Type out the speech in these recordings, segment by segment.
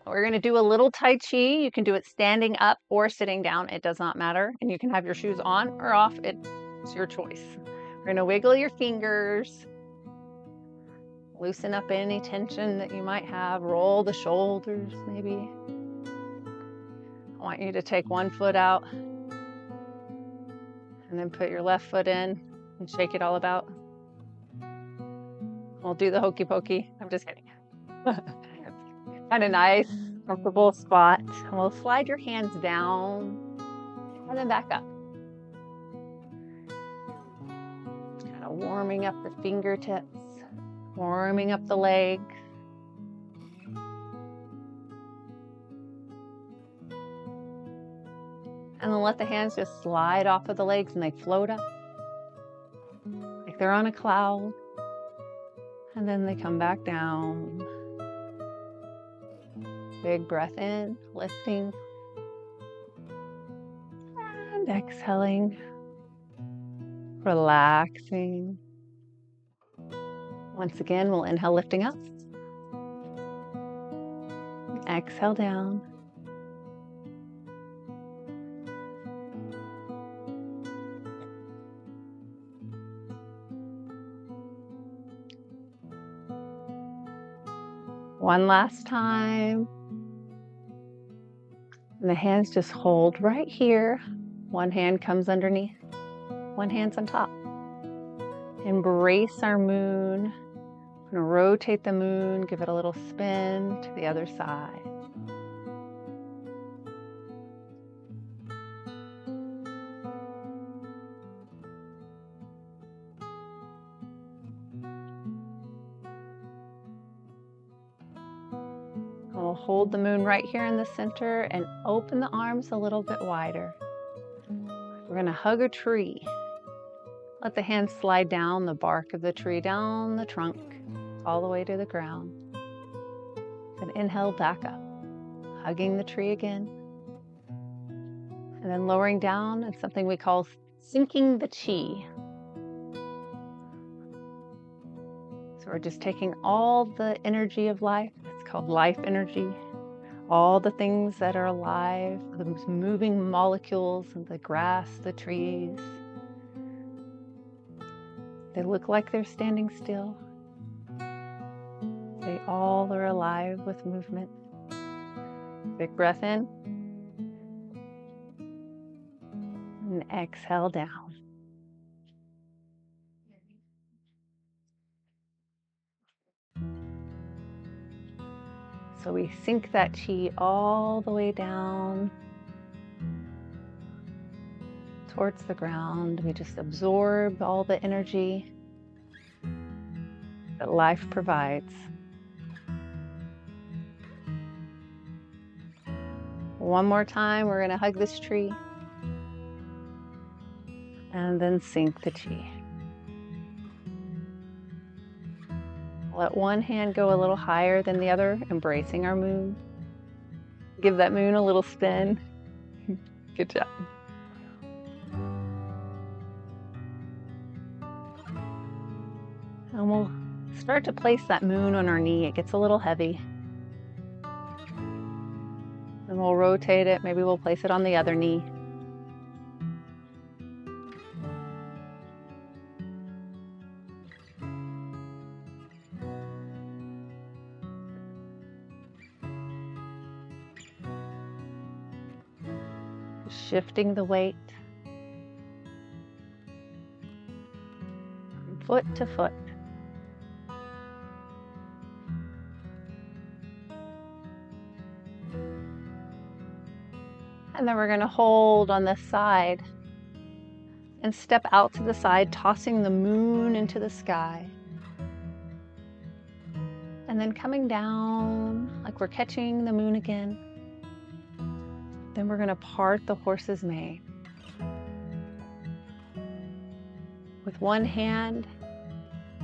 We're going to do a little Tai Chi. You can do it standing up or sitting down. It does not matter. And you can have your shoes on or off. It's your choice. We're going to wiggle your fingers. Loosen up any tension that you might have. Roll the shoulders, maybe. I want you to take one foot out and then put your left foot in and shake it all about. We'll do the hokey pokey. I'm just kidding. Find a nice, comfortable spot. And we'll slide your hands down and then back up. Kind of warming up the fingertips, warming up the legs. And then let the hands just slide off of the legs and they float up like they're on a cloud. And then they come back down. Big breath in, lifting. And exhaling, relaxing. Once again, we'll inhale, lifting up. Exhale down. One last time. And the hands just hold right here. One hand comes underneath, one hand's on top. Embrace our moon. I'm going to rotate the moon, give it a little spin to the other side. We'll hold the moon right here in the center and open the arms a little bit wider. We're going to hug a tree. Let the hands slide down the bark of the tree, down the trunk, all the way to the ground. And inhale back up, hugging the tree again. And then lowering down in something we call sinking the chi. So we're just taking all the energy of life. It's called life energy. All the things that are alive, the moving molecules of the grass, the trees. They look like they're standing still. They all are alive with movement. Big breath in. And exhale down. So we sink that chi all the way down towards the ground. We just absorb all the energy that life provides. One more time, we're going to hug this tree and then sink the chi. Let one hand go a little higher than the other, embracing our moon. Give that moon a little spin. Good job. And we'll start to place that moon on our knee. It gets a little heavy. And we'll rotate it. Maybe we'll place it on the other knee. Shifting the weight from foot to foot. And then we're going to hold on this side and step out to the side, tossing the moon into the sky. And then coming down like we're catching the moon again. Then we're going to part the horse's mane. With one hand,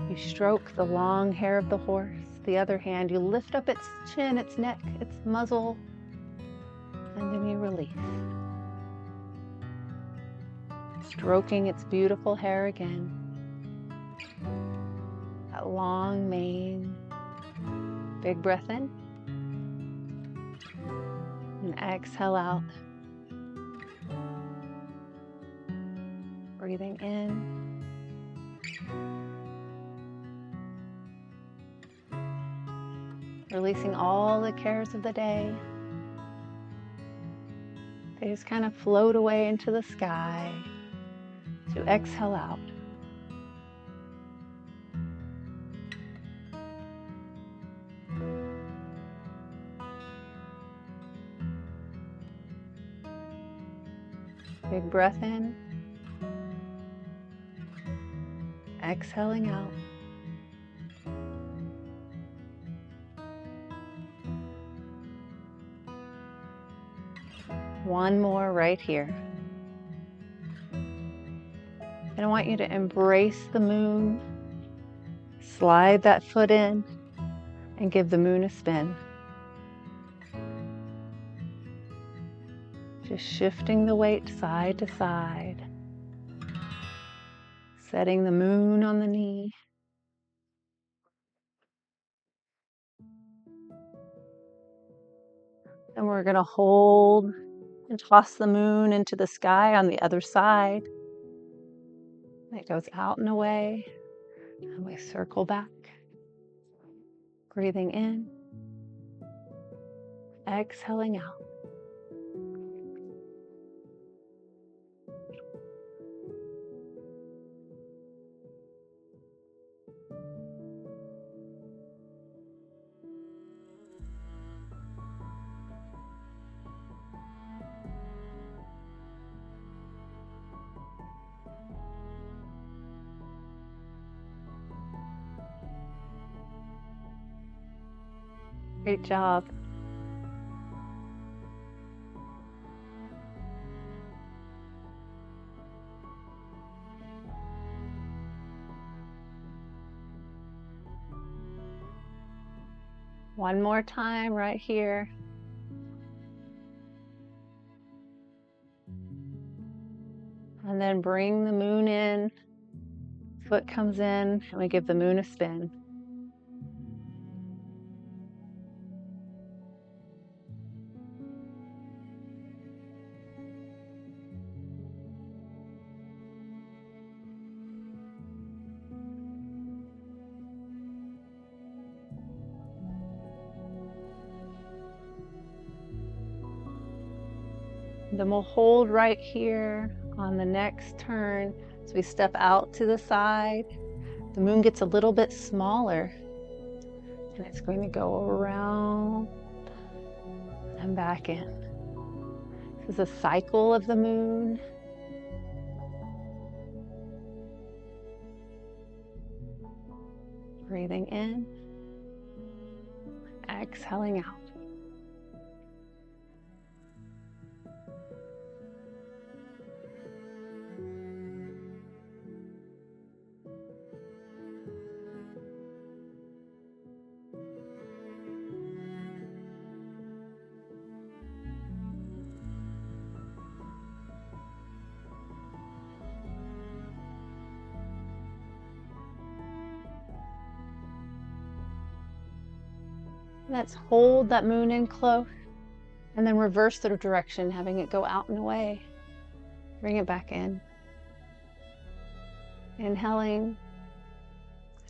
you stroke the long hair of the horse. The other hand, you lift up its chin, its neck, its muzzle, and then you release. Stroking its beautiful hair again. That long mane. Big breath in. And exhale out. Breathing in. Releasing all the cares of the day. They just kind of float away into the sky. So exhale out. Big breath in. Exhaling out. One more right here. And I want you to embrace the moon. Slide that foot in and give the moon a spin. Just shifting the weight side to side. Setting the moon on the knee. And we're going to hold and toss the moon into the sky on the other side. It goes out and away. And we circle back. Breathing in. Exhaling out. Great job. One more time right here. And then bring the moon in. Foot comes in and we give the moon a spin. Then we'll hold right here on the next turn. So we step out to the side. The moon gets a little bit smaller. And it's going to go around and back in. This is a cycle of the moon. Breathing in. Exhaling out. Let's hold that moon in close and then reverse the direction, having it go out and away. Bring it back in. Inhaling,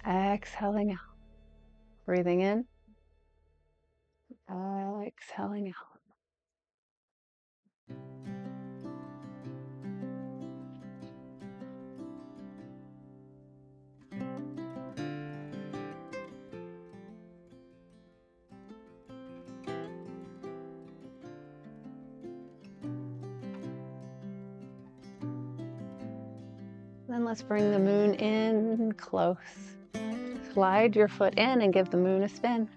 exhaling out. Breathing in, exhaling out. Then let's bring the moon in close. Slide your foot in and give the moon a spin.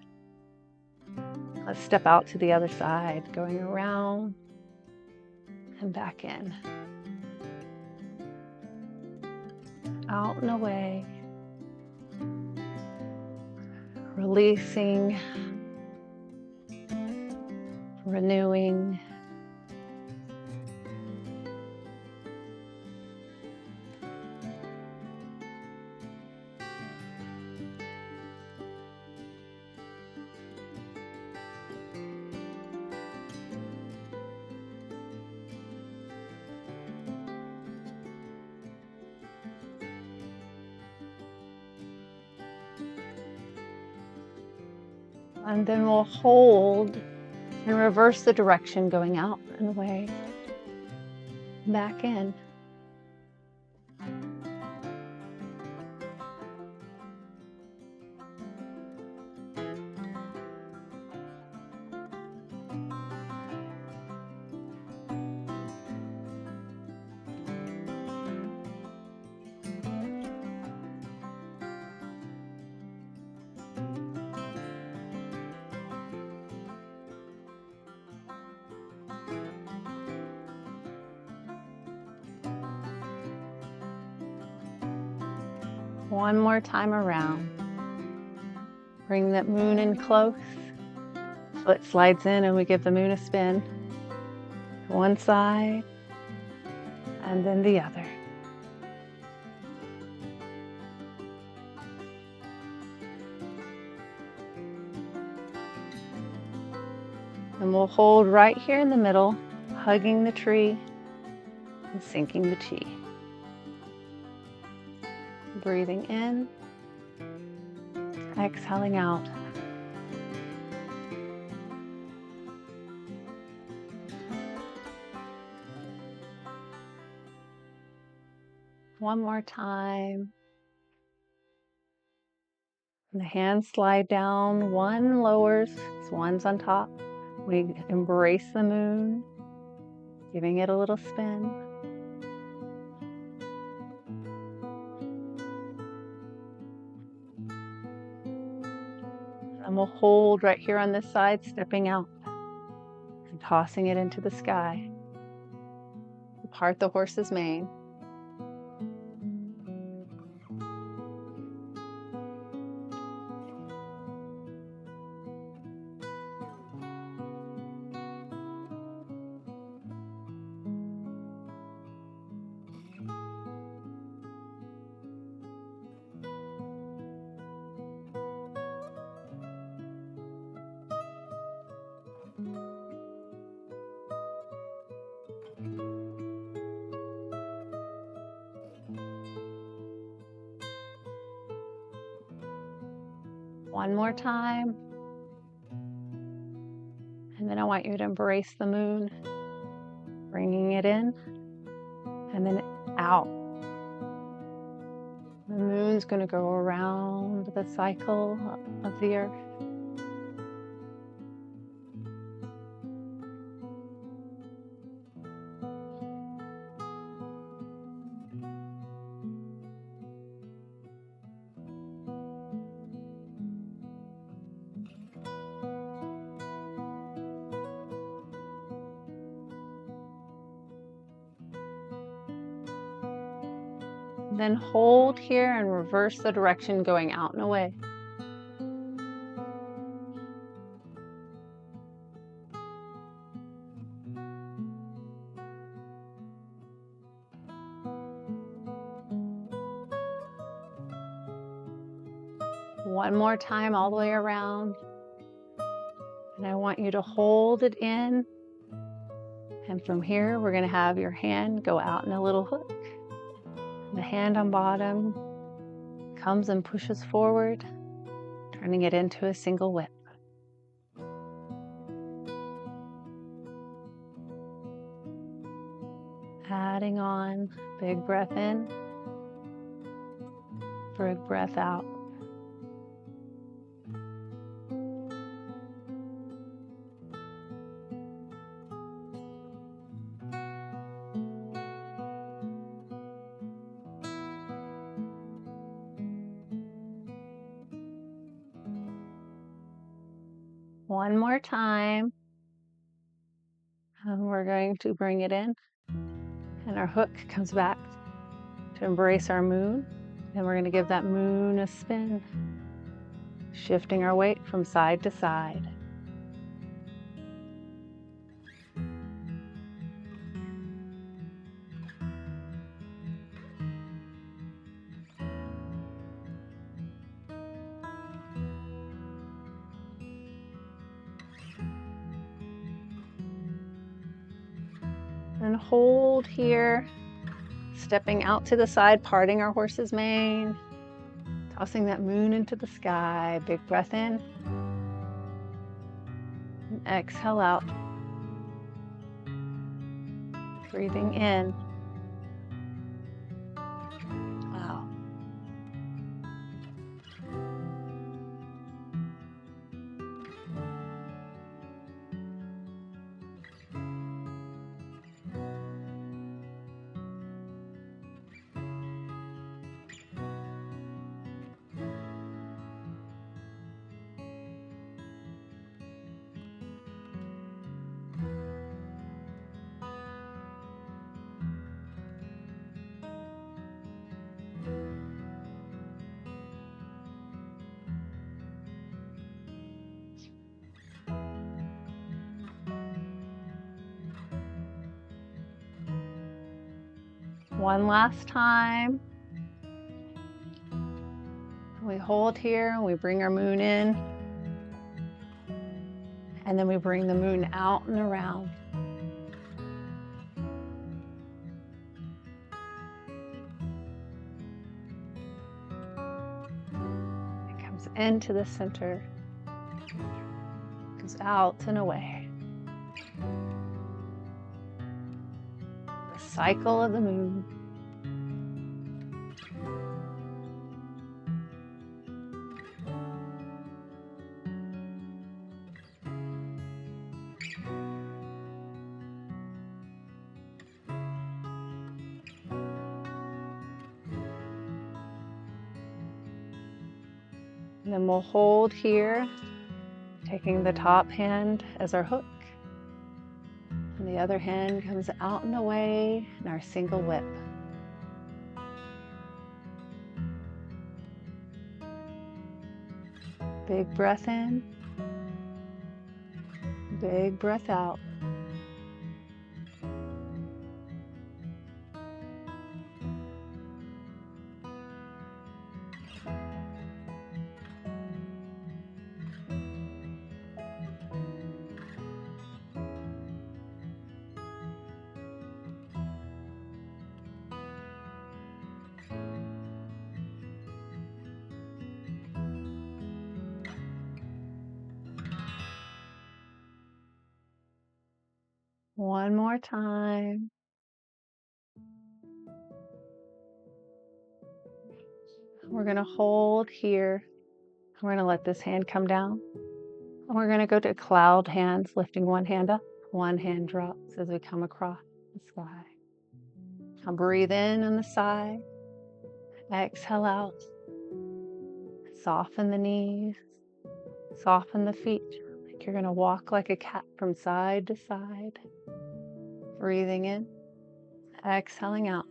Let's step out to the other side, going around and back in. Out and away. Releasing, renewing. And then we'll hold and reverse the direction, going out and away, back in. One more time around. Bring that moon in close. Foot slides in and we give the moon a spin. One side and then the other. And we'll hold right here in the middle, hugging the tree and sinking the chi. Breathing in, exhaling out. One more time. And the hands slide down, one lowers, one's on top. We embrace the moon, giving it a little spin. And we'll hold right here on this side, stepping out and tossing it into the sky. Part the horse's mane. One more time. And then I want you to embrace the moon, bringing it in and then out. The moon's going to go around the cycle of the earth. Then hold here and reverse the direction, going out and away. One more time all the way around. And I want you to hold it in. And from here, we're going to have your hand go out in a little hook. The hand on bottom comes and pushes forward, turning it into a single whip. Adding on, big breath in, big breath out. One more time, and we're going to bring it in, and our hook comes back to embrace our moon, and we're going to give that moon a spin, shifting our weight from side to side. And hold here, stepping out to the side, parting our horse's mane, tossing that moon into the sky. Big breath in Exhale out. Breathing in. Out. One last time. We hold here and we bring our moon in. And then we bring the moon out and around. It comes into the center. Goes out and away. The cycle of the moon. And then we'll hold here, taking the top hand as our hook. And the other hand comes out and away in our single whip. Big breath in. Big breath out. One more time. We're going to hold here. We're going to let this hand come down. And we're going to go to cloud hands, lifting one hand up, one hand drops as we come across the sky. Now breathe in on the side. Exhale out. Soften the knees. Soften the feet. Like you're going to walk like a cat from side to side. Breathing in. Exhaling out.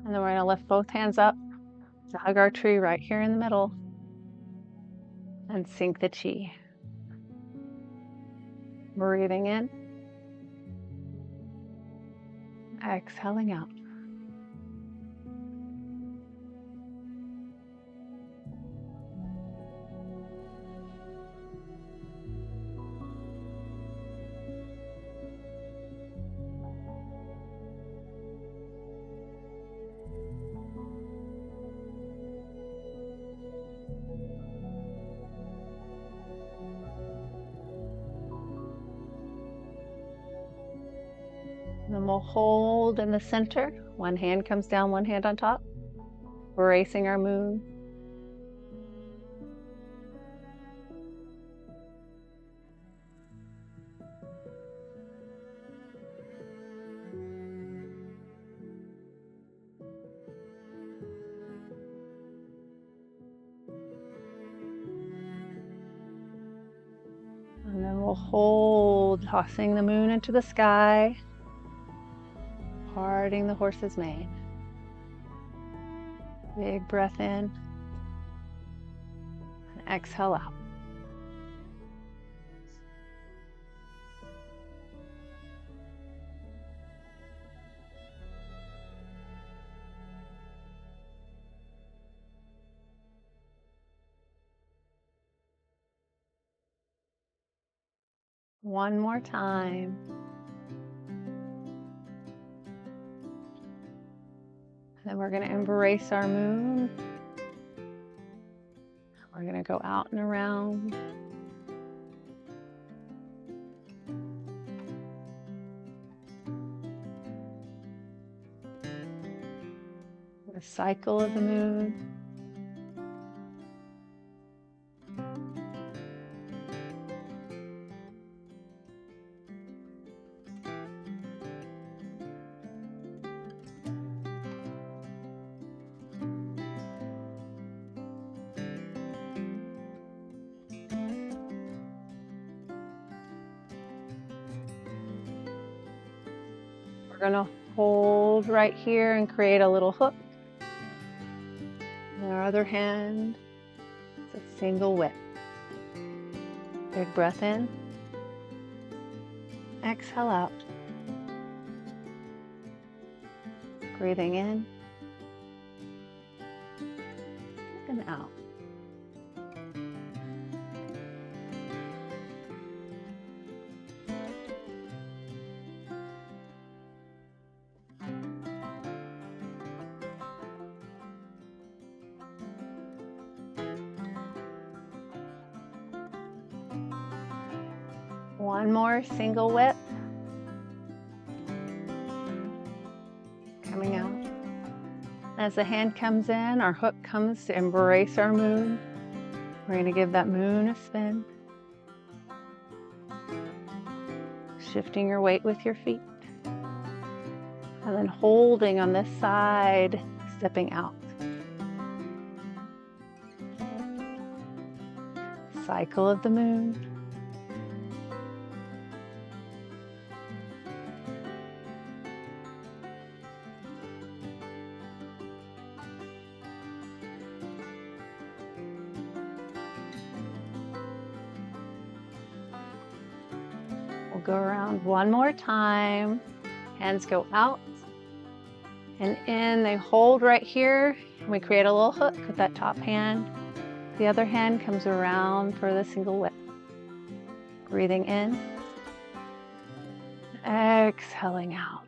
And then we're going to lift both hands up to hug our tree right here in the middle and sink the chi. Breathing in. Exhaling out. Then we'll hold in the center. One hand comes down, one hand on top. Bracing our moon. And then we'll hold, tossing the moon into the sky. parting the horse's mane. Big breath in and exhale out. One more time. Then we're going to embrace our moon. We're going to go out and around. The cycle of the moon. We're going to hold right here and create a little hook. And our other hand is a single whip. Big breath in. Exhale out. Breathing in and out. One more single whip. Coming out. As the hand comes in, our hook comes to embrace our moon. We're going to give that moon a spin. Shifting your weight with your feet. And then holding on this side, stepping out. Cycle of the moon. We'll go around one more time. Hands go out and in. They hold right here. We create a little hook with that top hand. The other hand comes around for the single whip. Breathing in. Exhaling out.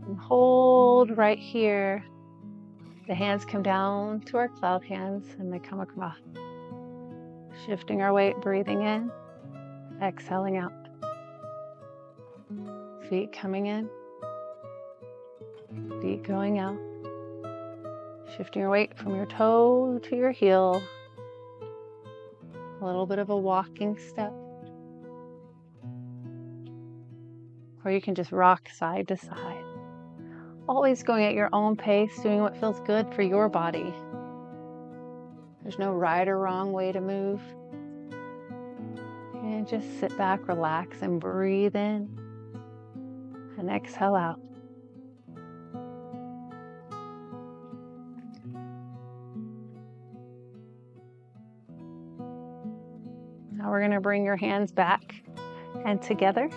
And hold right here. The hands come down to our cloud hands and they come across. Shifting our weight, breathing in, exhaling out. Feet coming in, feet going out. Shifting your weight from your toe to your heel. A little bit of a walking step. Or you can just rock side to side. Always going at your own pace, doing what feels good for your body. There's no right or wrong way to move. And just sit back, relax, and breathe in. And exhale out. Now we're going to bring your hands back and together.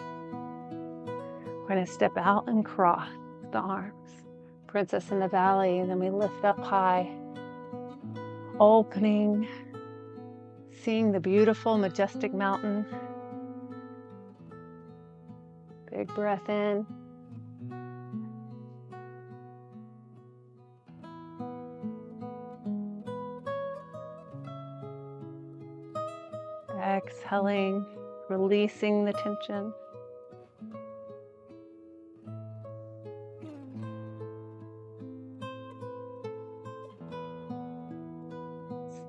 We're going to step out and cross the arms. Princess in the Valley, and then we lift up high. Opening, seeing the beautiful, majestic mountain. Big breath in. Exhaling, releasing the tension.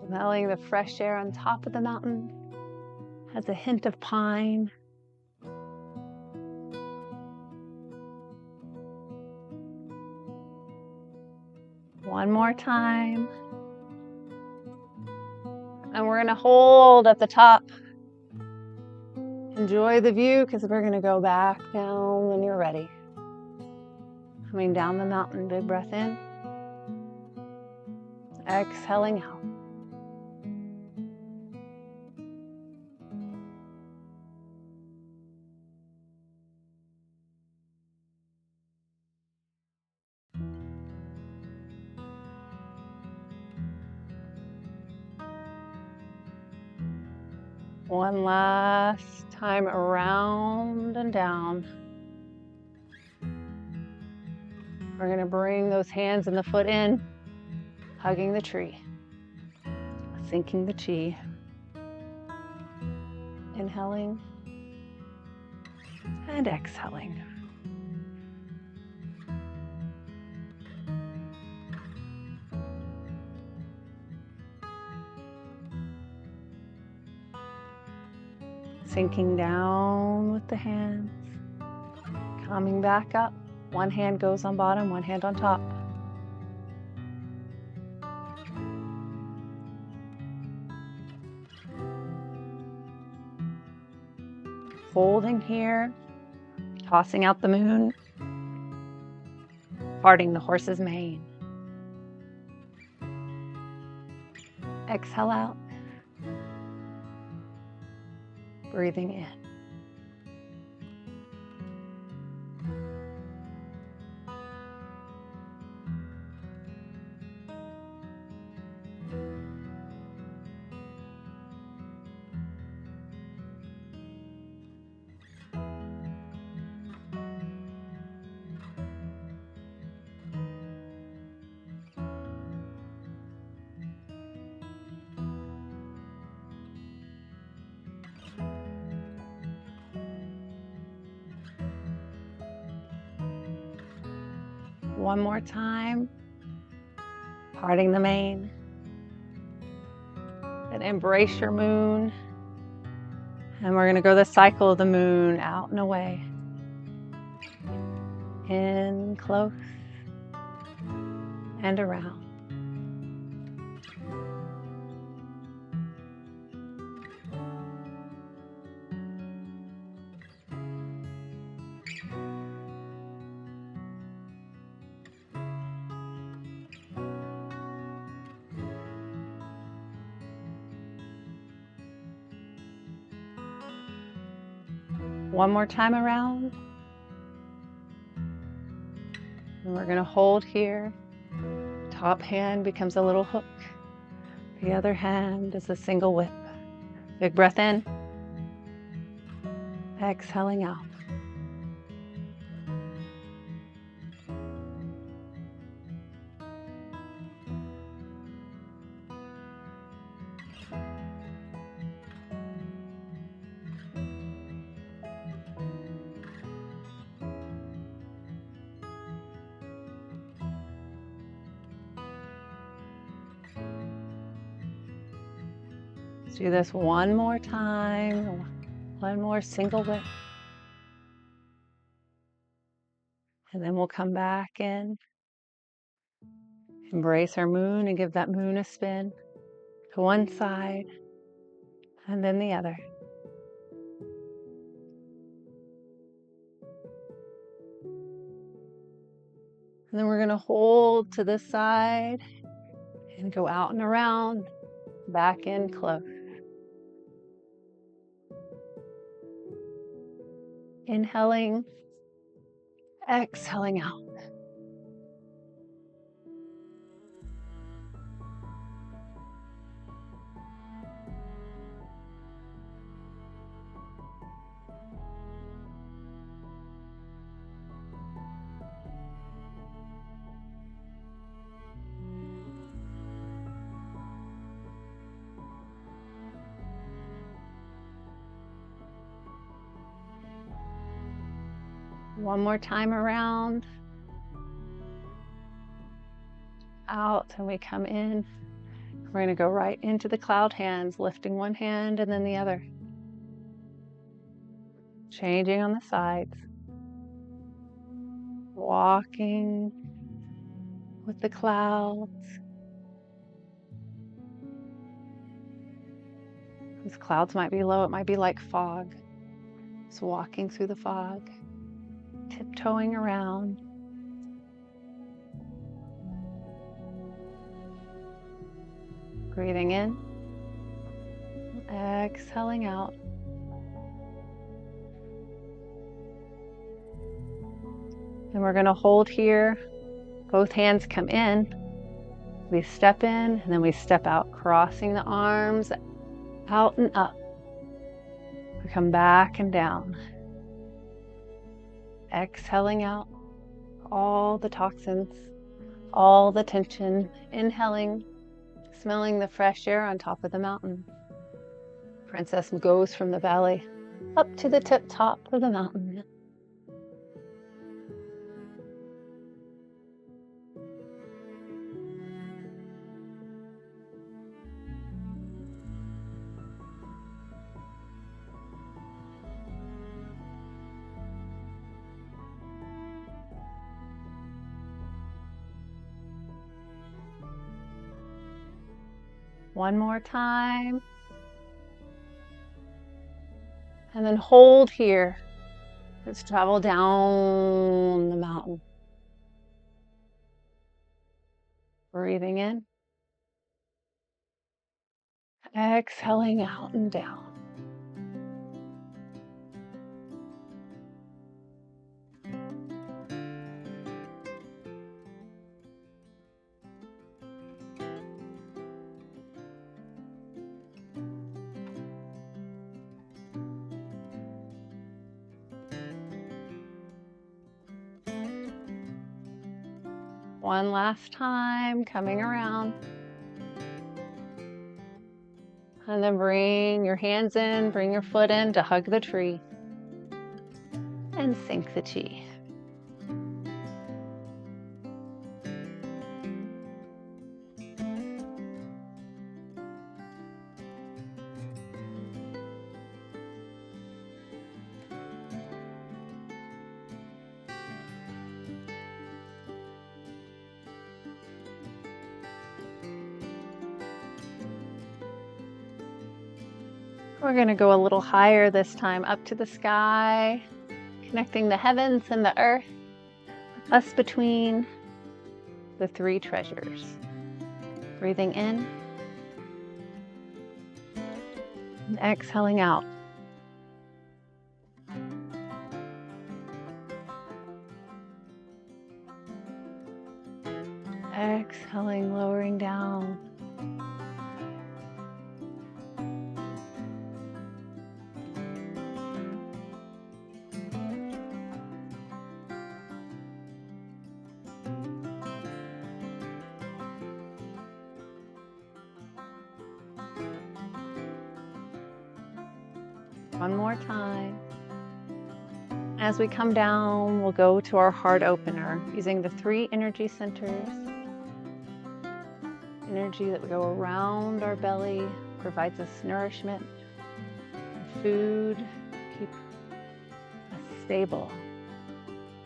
Smelling the fresh air on top of the mountain. Has a hint of pine. One more time. And we're going to hold at the top. Enjoy the view because we're going to go back down when you're ready. Coming down the mountain, big breath in. Exhaling out. One last time around and down. We're going to bring those hands and the foot in, hugging the tree, sinking the chi. Inhaling and exhaling. Sinking down with the hands, coming back up. One hand goes on bottom, one hand on top. Holding here, tossing out the moon, parting the horse's mane. Exhale out, breathing in. One more time, parting the mane. And embrace your moon. And we're going to go the cycle of the moon out and away. In, close, and around. One more time around. And we're going to hold here. Top hand becomes a little hook. The other hand is a single whip. Big breath in. Exhaling out. Let's do this one more time. One more single whip. And then we'll come back in. Embrace our moon and give that moon a spin to one side and then the other. And then we're going to hold to this side and go out and around, back in close. Inhaling, exhaling out. One more time around. Out, and we come in. We're going to go right into the cloud hands, lifting one hand and then the other. Changing on the sides. Walking with the clouds. These clouds might be low, it might be like fog. Just walking through the fog, tiptoeing around. Breathing in, exhaling out. And we're going to hold here. Both hands come in. We step in and then we step out, crossing the arms out and up. We come back and down. Exhaling out all the toxins, all the tension. Inhaling, smelling the fresh air on top of the mountain. Princess goes from the valley up to the top of the mountain. One more time. And then hold here. Let's travel down the mountain. Breathing in. Exhaling out and down. One last time, coming around. And then bring your hands in, bring your foot in to hug the tree. And sink the chi. We're going to go a little higher this time, up to the sky, connecting the heavens and the earth, us between the three treasures. Breathing in, and exhaling out. Exhaling, lowering down. One more time. As we come down, we'll go to our heart opener using the three energy centers. Energy that we go around our belly, provides us nourishment, and food, keep us stable.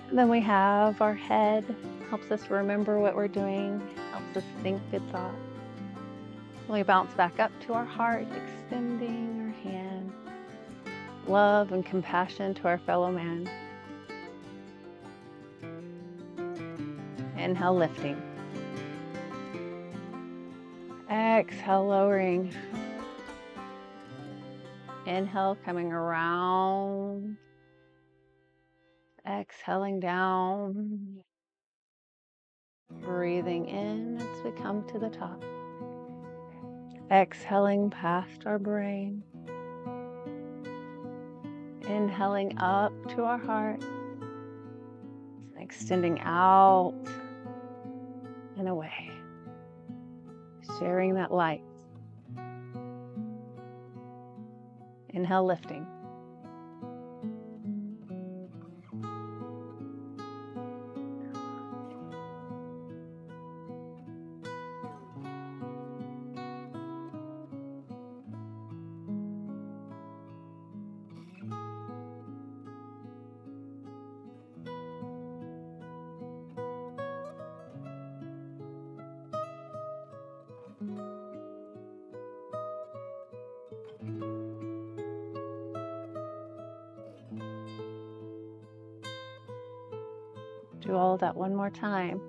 And then we have our head, helps us remember what we're doing, helps us think good thoughts. We bounce back up to our heart, extending our hand. Love and compassion to our fellow man. Inhale, lifting. Exhale, lowering. Inhale, coming around. Exhaling down. Breathing in as we come to the top. Exhaling past our brain. Inhaling up to our heart. Extending out and away. Sharing that light. Inhale, lifting. Do all of that one more time.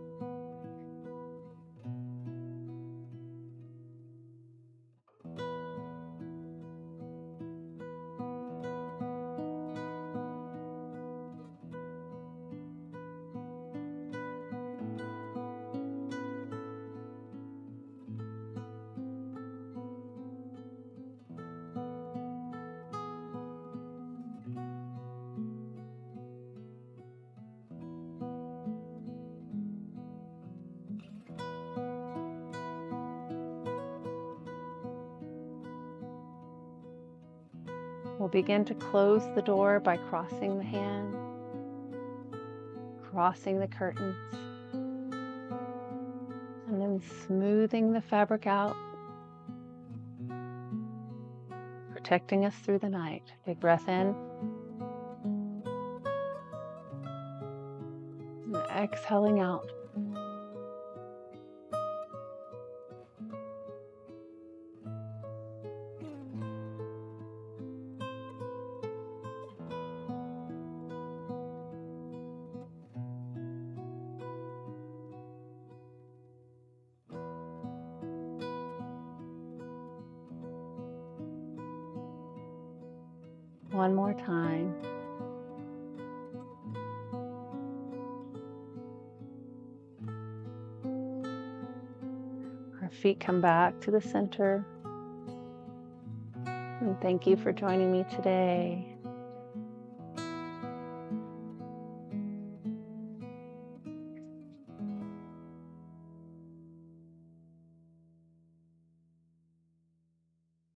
We'll begin to close the door by crossing the hand, crossing the curtains, and then smoothing the fabric out, protecting us through the night. Big breath in. And exhaling out. One more time. Our feet come back to the center. And thank you for joining me today.